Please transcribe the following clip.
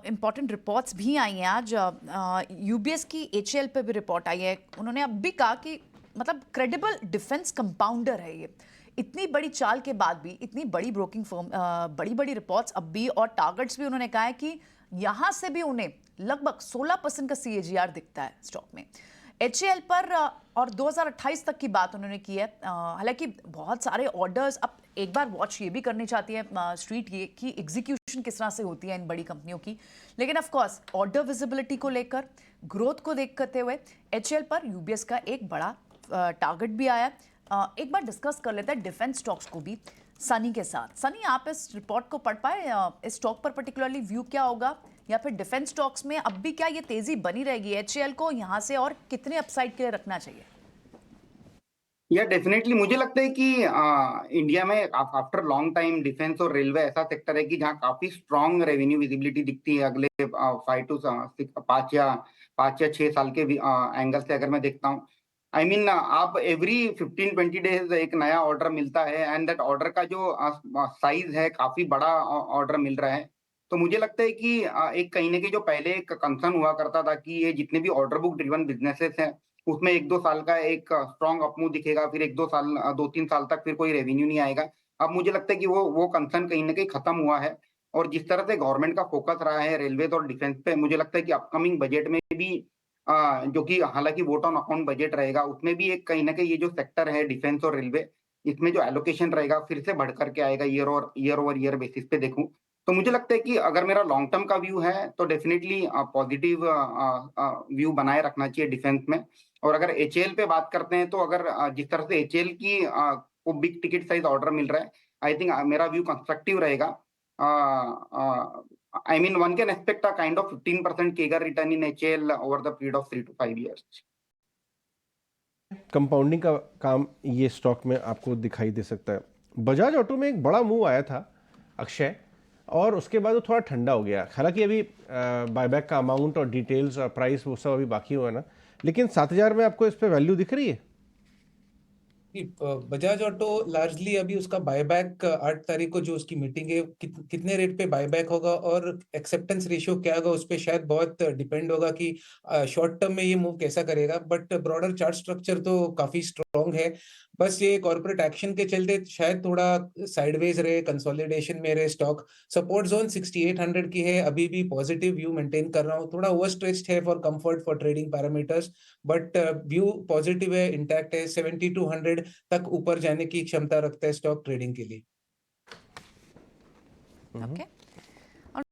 Important reports भी आई हैं आज। यूबीएस की एचएएल पे भी रिपोर्ट आई है। उन्होंने अब भी कहा कि मतलब क्रेडिबल डिफेंस कंपाउंडर है ये। इतनी बड़ी चाल के बाद भी, इतनी बड़ी ब्रोकिंग फर्म, बड़ी बड़ी रिपोर्ट्स अब भी और टारगेट्स भी उन्होंने कहा है कि यहां से भी उन्हें लगभग 16% का सीएजीआर दिखता है स्टॉक में। एचएएल पर और 2028 तक की बात उन्होंने की है। हालांकि बहुत सारे ऑर्डर्स, अब एक बार वॉच ये भी करनी चाहती है स्ट्रीट ये कि एग्जीक्यूशन किस तरह से होती है इन बड़ी कंपनियों की। लेकिन ऑफ कोर्स ऑर्डर विजिबिलिटी को लेकर, ग्रोथ को देख करते हुए एचएएल पर यूबीएस का एक बड़ा टारगेट भी आया। एक बार डिस्कस कर लेते हैं डिफेंस स्टॉक्स को भी सनी के साथ। सनी, आप इस रिपोर्ट को पढ़ पाए? इस स्टॉक पर पर्टिकुलरली व्यू क्या होगा, या फिर डिफेंस स्टॉक्स में अब भी क्या ये तेजी बनी रहेगी एचएएल को यहां से, और कितने अपसाइड के लिए रखना चाहिए? या डेफिनेटली मुझे लगता है कि इंडिया में आफ्टर लॉन्ग टाइम डिफेंस और रेलवे ऐसा सेक्टर है कि जहाँ काफी स्ट्रांग रेवेन्यू विजिबिलिटी दिखती है अगले 5 या 6 साल के एंगल से अगर मैं देखता हूँ। आई मीन आप एवरी 15-20 डेज एक नया ऑर्डर मिलता है एंड दैट ऑर्डर का जो साइज है काफी बड़ा ऑर्डर मिल रहा है। तो मुझे लगता है कि एक कहीं ना कहीं जो पहले एक कंसर्न हुआ करता था कि ये जितने भी ऑर्डर बुक ड्रिवन बिजनेसेस हैं उसमें 1-2 साल का एक स्ट्रॉन्ग अपमूव दिखेगा, फिर 1-2 साल 2-3 साल तक फिर कोई रेवेन्यू नहीं आएगा। अब मुझे लगता है कि वो कंसर्न कहीं न कहीं खत्म हुआ है और जिस तरह से गवर्नमेंट का फोकस रहा है रेलवेज़ और डिफेंस पे, मुझे लगता है कि अपकमिंग बजट में भी जो कि हालाँकि वोट ऑन अकाउंट बजट रहेगा, उसमें भी एक कहीं न कहीं ये जो सेक्टर है डिफेंस और रेलवे, इसमें जो एलोकेशन रहेगा फिर से बढ़ कर के आएगा ईयर ओवर ईयर बेसिस पे देखूँ। तो मुझे लगता है कि अगर मेरा लॉन्ग टर्म का व्यू है तो डेफिनिटली पॉजिटिव व्यू बनाए रखना चाहिए डिफेंस में। और अगर एचएएल पे बात करते हैं तो अगर जिस तरह से एचएएल की को बिग टिकट साइज ऑर्डर मिल रहा है, आई थिंक मेरा व्यू कंस्ट्रक्टिव रहेगा। I mean one can expect a kind of 15% CAGR return in HAL over the period of 3 to 5 years। Compounding का काम ये स्टॉक में आपको दिखाई दे सकता है। बजाज ऑटो में एक बड़ा मूव आया था अक्षय, और उसके बाद वो थोड़ा ठंडा हो गया। हालांकि अभी बायबैक का अमाउंट और डिटेल्स और प्राइस वो सब अभी बाकी हुआ ना, लेकिन 7,000 में आपको इस पे वैल्यू दिख रही है? बजाज ऑटो लार्जली अभी उसका बायबैक 8 तारीख को जो उसकी मीटिंग है, कितने रेट पे बायबैक होगा और एक्सेप्टेंस रेशियो क्या होगा, उस पर शायद बहुत डिपेंड होगा कि शॉर्ट टर्म में ये मूव कैसा करेगा। बट ब्रॉडर चार्ट स्ट्रक्चर तो काफी स्ट्रॉन्ग है। बस ये कॉर्पोरेट एक्शन के चलते शायद थोड़ा साइडवेज रहे, कंसोलिडेशन में रहे स्टॉक। सपोर्ट जोन 6800 की है, अभी भी पॉजिटिव व्यू मेंटेन कर रहा हूँ। थोड़ा ओवर स्ट्रेच्ड है for comfort for trading parameters, but view positive है, इंटैक्ट है। 7200 तक ऊपर जाने की क्षमता रखता है स्टॉक ट्रेडिंग के लिए। ओके।